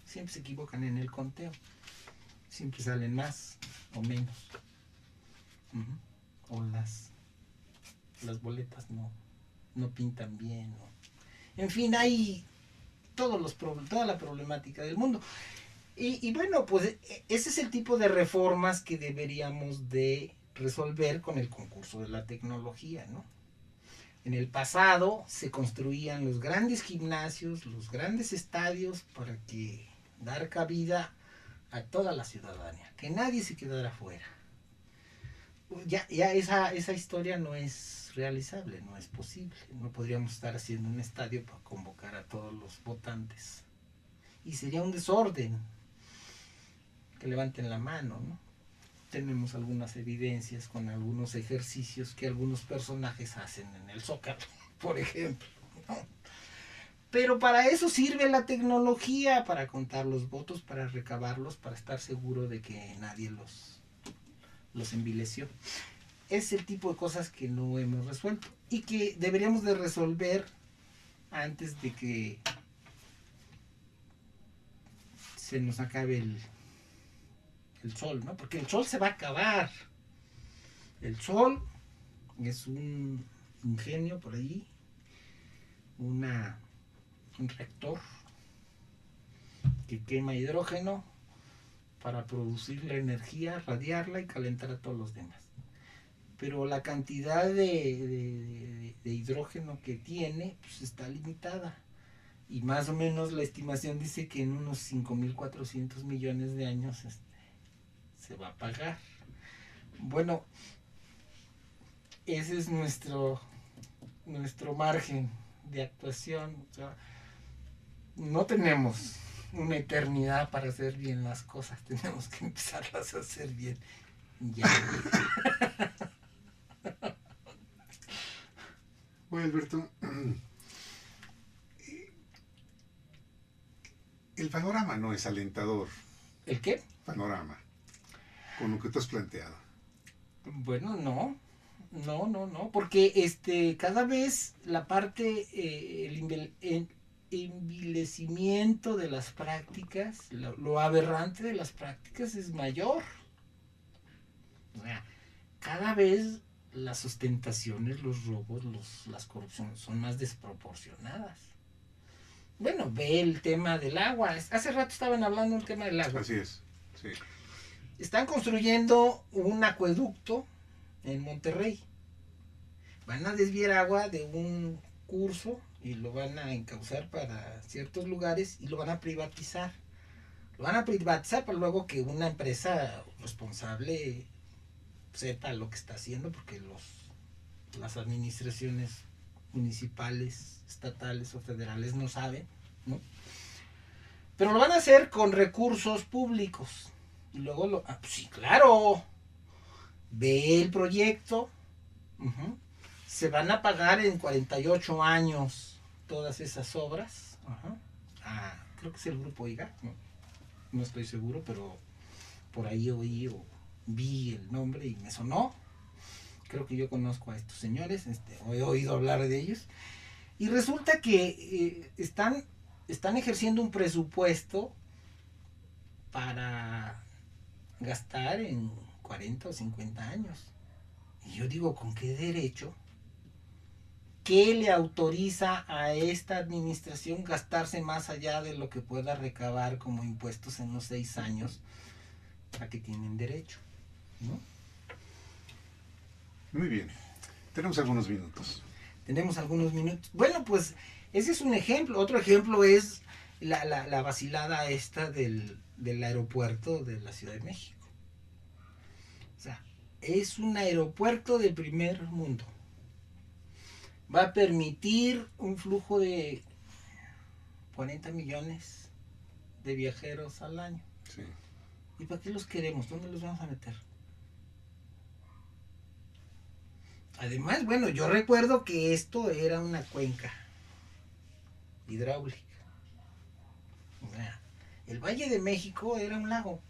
Siempre se equivocan en el conteo. Siempre salen más o menos. O las boletas no pintan bien. En fin, hay toda la problemática del mundo. Y bueno, pues ese es el tipo de reformas que deberíamos de resolver con el concurso de la tecnología, ¿no? En el pasado se construían los grandes gimnasios, los grandes estadios para dar cabida a toda la ciudadanía, que nadie se quedara fuera. Ya esa historia no es realizable, no es posible. No podríamos estar haciendo un estadio para convocar a todos los votantes. Y sería un desorden. Que levanten la mano, ¿no? Tenemos algunas evidencias con algunos ejercicios que algunos personajes hacen en el Zócalo, por ejemplo, ¿no? Pero para eso sirve la tecnología, para contar los votos, para recabarlos, para estar seguro de que nadie los envileció. Es el tipo de cosas que no hemos resuelto y que deberíamos de resolver antes de que se nos acabe el sol, ¿no? Porque el sol se va a acabar. El sol es un ingenio por ahí, un reactor que quema hidrógeno para producir la energía, radiarla y calentar a todos los demás. Pero la cantidad de hidrógeno que tiene pues está limitada. Y más o menos la estimación dice que en unos 5.400 millones de años se va a apagar. Bueno, ese es nuestro margen de actuación. O sea, no tenemos una eternidad para hacer bien las cosas, tenemos que empezarlas a hacer bien ya. Bueno, Alberto, el panorama no es alentador. ¿El qué? Panorama, con lo que tú has planteado. Bueno, no, porque cada vez la parte, el envilecimiento de las prácticas, lo aberrante de las prácticas es mayor. O sea, cada vez las ostentaciones, los robos, las corrupciones son más desproporcionadas. Bueno, ve el tema del agua. Hace rato estaban hablando del tema del agua. Así es, sí. Están construyendo un acueducto en Monterrey. Van a desviar agua de un curso y lo van a encauzar para ciertos lugares y lo van a privatizar. Lo van a privatizar para luego que una empresa responsable sepa lo que está haciendo, porque las administraciones municipales, estatales o federales no saben, ¿no? Pero lo van a hacer con recursos públicos. Y luego pues sí, claro. ve el proyecto, se van a pagar en 48 años todas esas obras. Creo que es el grupo IGA, no estoy seguro, pero por ahí oí o vi el nombre y me sonó. Creo que yo conozco a estos señores, o he oído hablar de ellos. Y resulta que están ejerciendo un presupuesto para gastar en 40 o 50 años. Y yo digo, ¿con qué derecho? ¿Qué le autoriza a esta administración gastarse más allá de lo que pueda recabar como impuestos en los 6 años a que tienen derecho? ¿No? Muy bien. Tenemos algunos minutos. Bueno, pues ese es un ejemplo. Otro ejemplo es la vacilada esta del aeropuerto de la Ciudad de México. O sea, es un aeropuerto de primer mundo. Va a permitir un flujo de 40 millones de viajeros al año. Sí. ¿Y para qué los queremos? ¿Dónde los vamos a meter? Además, bueno, yo recuerdo que esto era una cuenca hidráulica. O sea, el Valle de México era un lago.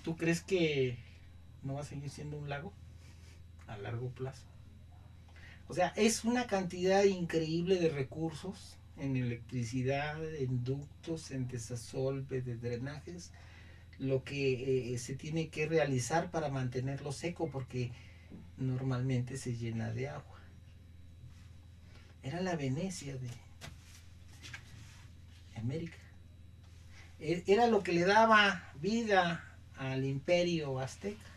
¿Tú crees que no va a seguir siendo un lago a largo plazo? O sea, es una cantidad increíble de recursos en electricidad, en ductos, en desasolve, de drenajes, lo que se tiene que realizar para mantenerlo seco, porque normalmente se llena de agua. Era la Venecia de América. Era lo que le daba vida al imperio azteca.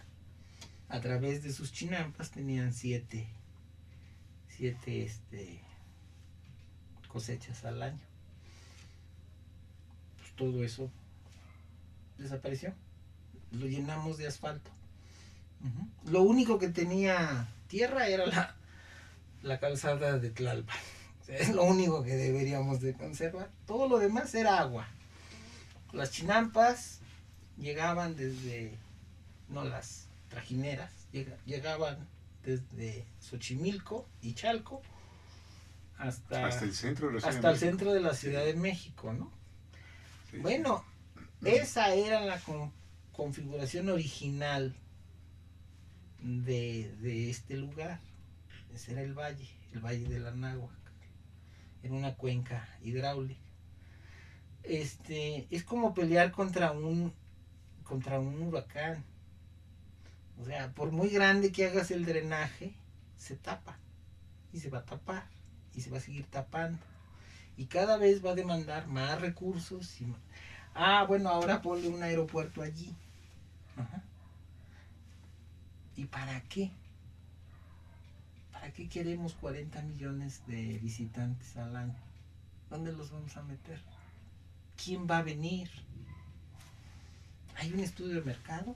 A través de sus chinampas tenían siete cosechas al año. Pues todo eso desapareció. Lo llenamos de asfalto. Lo único que tenía tierra era la calzada de Tlalpan. O sea, es lo único que deberíamos de conservar. Todo lo demás era agua. Las chinampas llegaban desde, no las trajineras, llegaban desde Xochimilco y Chalco hasta el centro de la Ciudad de México, ¿no? Sí, bueno, esa era la configuración original de este lugar. Ese era el valle de la Náhuac. Era una cuenca hidráulica. Es como pelear contra un huracán. O sea, por muy grande que hagas el drenaje, se tapa y se va a tapar y se va a seguir tapando. Y cada vez va a demandar más recursos. Bueno, ahora ponle un aeropuerto allí. ¿Y para qué? ¿Para qué queremos 40 millones de visitantes al año? ¿Dónde los vamos a meter? ¿Quién va a venir? ¿Hay un estudio de mercado?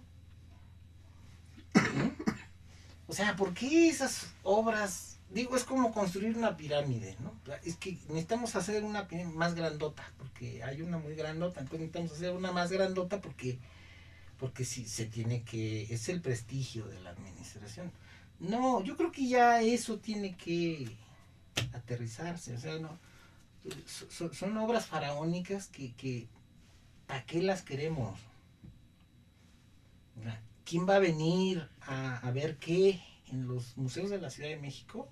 O sea, ¿por qué esas obras? Digo, es como construir una pirámide, ¿no? Es que necesitamos hacer una pirámide más grandota, porque hay una muy grandota, entonces necesitamos hacer una más grandota porque sí, se tiene que, es el prestigio de la administración. No, yo creo que ya eso tiene que aterrizarse, o sea, no, son obras faraónicas que ¿para qué las queremos? ¿Quién va a venir a ver qué en los museos de la Ciudad de México?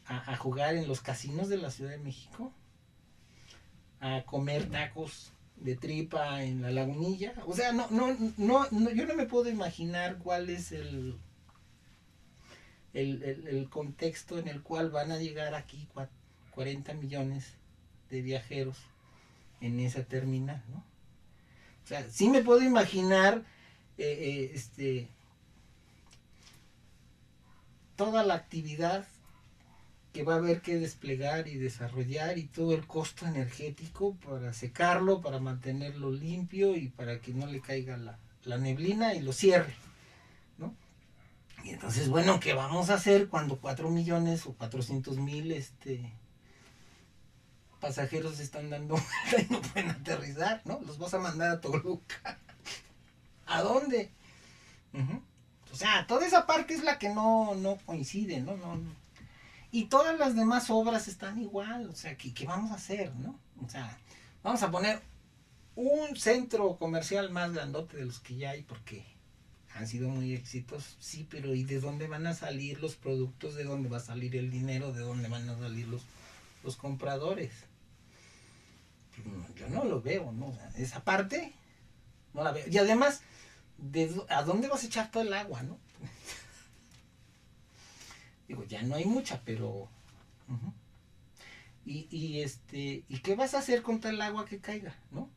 A jugar en los casinos de la Ciudad de México, a comer tacos de tripa en la Lagunilla. O sea, no, yo no me puedo imaginar cuál es el contexto en el cual van a llegar aquí 40 millones de viajeros en esa terminal, ¿no? O sea, sí me puedo imaginar toda la actividad que va a haber que desplegar y desarrollar y todo el costo energético para secarlo, para mantenerlo limpio y para que no le caiga la neblina y lo cierre, ¿no? Y entonces, bueno, ¿qué vamos a hacer cuando 4 millones o 400,000 pasajeros están dando vuelta y no pueden aterrizar, ¿no? Los vas a mandar a Toluca. ¿A dónde? Uh-huh. O sea, toda esa parte es la que no coincide, ¿no? Y todas las demás obras están igual, o sea, ¿qué vamos a hacer, no? O sea, vamos a poner un centro comercial más grandote de los que ya hay, porque han sido muy exitosos, sí, pero ¿y de dónde van a salir los productos? ¿De dónde va a salir el dinero? ¿De dónde van a salir los compradores? Yo no lo veo, ¿no? O sea, esa parte no la veo. Y además, ¿a dónde vas a echar todo el agua, no? Digo, ya no hay mucha, pero... Uh-huh. ¿Y qué vas a hacer con todo el agua que caiga, no?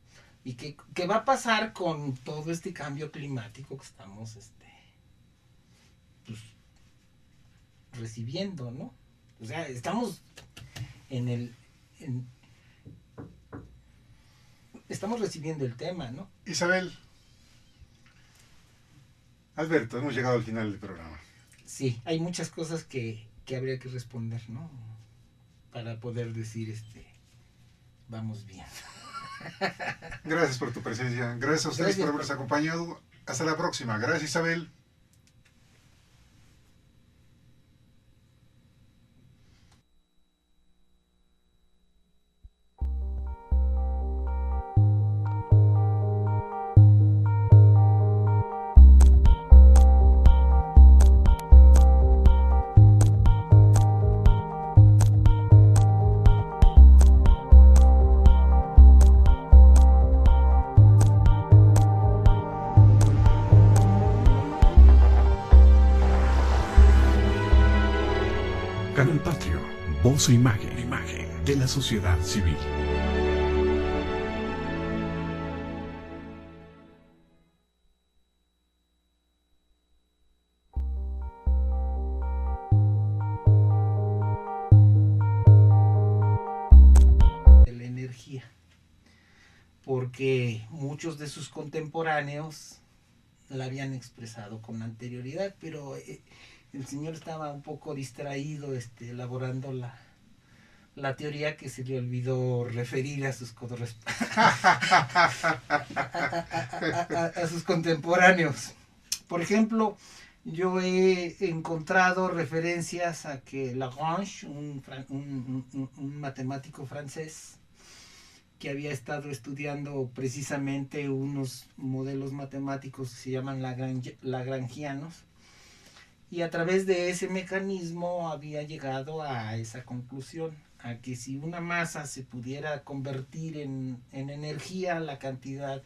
¿Y qué va a pasar con todo este cambio climático que estamos pues, recibiendo, ¿no? O sea, estamos estamos recibiendo el tema, ¿no? Isabel, Alberto, hemos llegado al final del programa. Sí, hay muchas cosas que habría que responder, ¿no? Para poder decir, vamos bien. Gracias por tu presencia. Gracias a ustedes por habernos acompañado. Hasta la próxima. Gracias, Isabel. Canal Patrio, voz e imagen de la sociedad civil. De la energía, porque muchos de sus contemporáneos la habían expresado con anterioridad, pero el señor estaba un poco distraído elaborando la teoría, que se le olvidó referir a sus a sus contemporáneos. Por ejemplo, yo he encontrado referencias a que Lagrange, un matemático francés, que había estado estudiando precisamente unos modelos matemáticos que se llaman lagrangianos, y a través de ese mecanismo había llegado a esa conclusión, a que si una masa se pudiera convertir en energía, la cantidad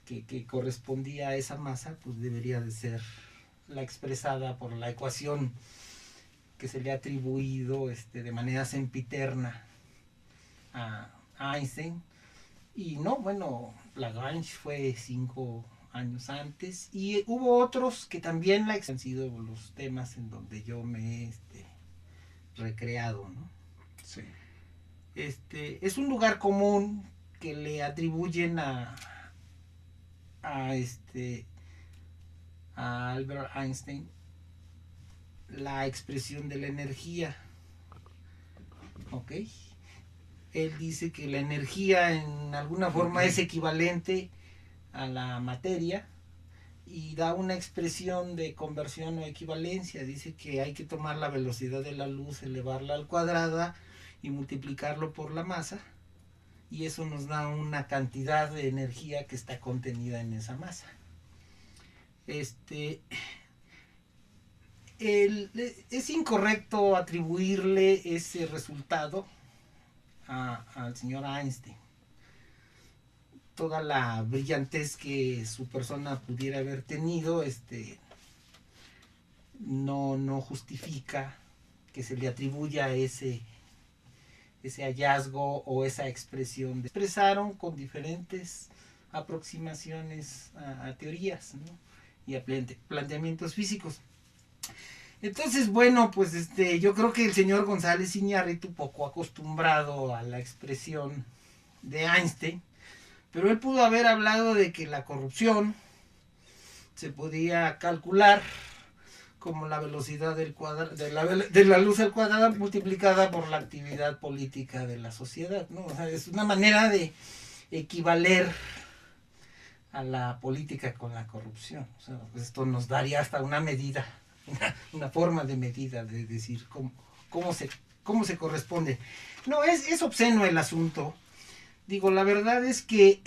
que correspondía a esa masa, pues debería de ser la expresada por la ecuación que se le ha atribuido de manera sempiterna a Einstein. Y no, bueno, Lagrange fue 5 años antes, y hubo otros que también han sido los temas en donde yo me he recreado, ¿no? Sí. Es un lugar común que le atribuyen a Albert Einstein la expresión de la energía. ¿Ok? Él dice que la energía en alguna forma es equivalente a la materia, y da una expresión de conversión o equivalencia. Dice que hay que tomar la velocidad de la luz, elevarla al cuadrado y multiplicarlo por la masa, y eso nos da una cantidad de energía que está contenida en esa masa. Es incorrecto atribuirle ese resultado al señor Einstein. Toda la brillantez que su persona pudiera haber tenido, no justifica que se le atribuya ese hallazgo o esa expresión. Expresaron con diferentes aproximaciones a teorías, ¿no? Y a planteamientos físicos. Entonces, bueno, pues yo creo que el señor González Iñárritu, poco acostumbrado a la expresión de Einstein, pero él pudo haber hablado de que la corrupción se podía calcular como la velocidad de la luz al cuadrado multiplicada por la actividad política de la sociedad, ¿no? O sea, es una manera de equivaler a la política con la corrupción. O sea, esto nos daría hasta una medida, una forma de medida, de decir cómo se corresponde. No, es obsceno el asunto. Digo, la verdad es que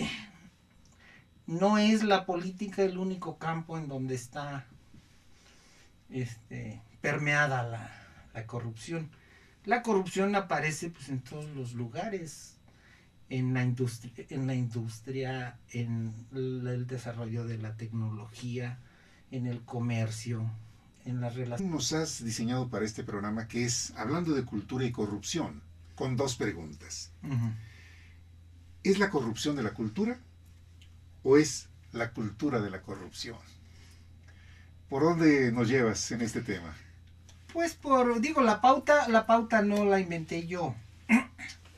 no es la política el único campo en donde está permeada la corrupción. La corrupción aparece pues en todos los lugares, en la industria, en el desarrollo de la tecnología, en el comercio, en las relaciones. Nos has diseñado para este programa que es hablando de cultura y corrupción, con dos preguntas. ¿Es la corrupción de la cultura o es la cultura de la corrupción? ¿Por dónde nos llevas en este tema? Pues la pauta no la inventé yo.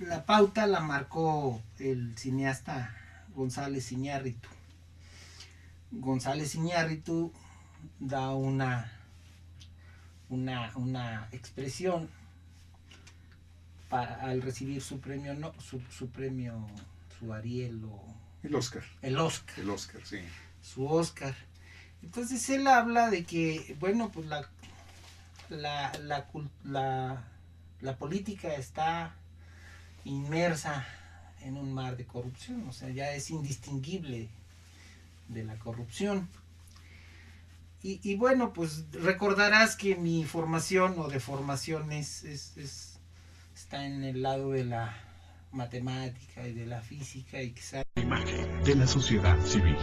La pauta la marcó el cineasta González Iñárritu. González Iñárritu da una expresión al recibir su premio, su premio, su Ariel o El Oscar. El Oscar, Sí. su Oscar. Entonces él habla de que, bueno, pues la política está inmersa en un mar de corrupción, o sea, ya es indistinguible de la corrupción. Y bueno, pues recordarás que mi formación o de formación está en el lado de la matemática y de la física y quizás Imagen de la sociedad civil.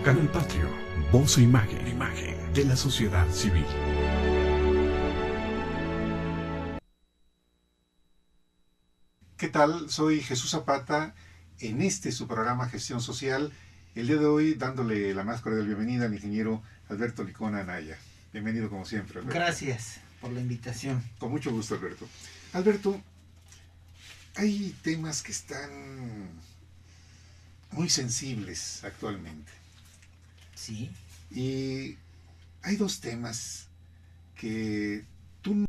Canal Patrio, voz e imagen de la sociedad civil. ¿Qué tal? Soy Jesús Zapata en su programa Gestión Social. El día de hoy dándole la más cordial bienvenida al ingeniero Alberto Licona Anaya. Bienvenido como siempre, Alberto. Gracias por la invitación. Con mucho gusto, Alberto. Alberto, hay temas que están muy sensibles actualmente. Sí. Y hay dos temas que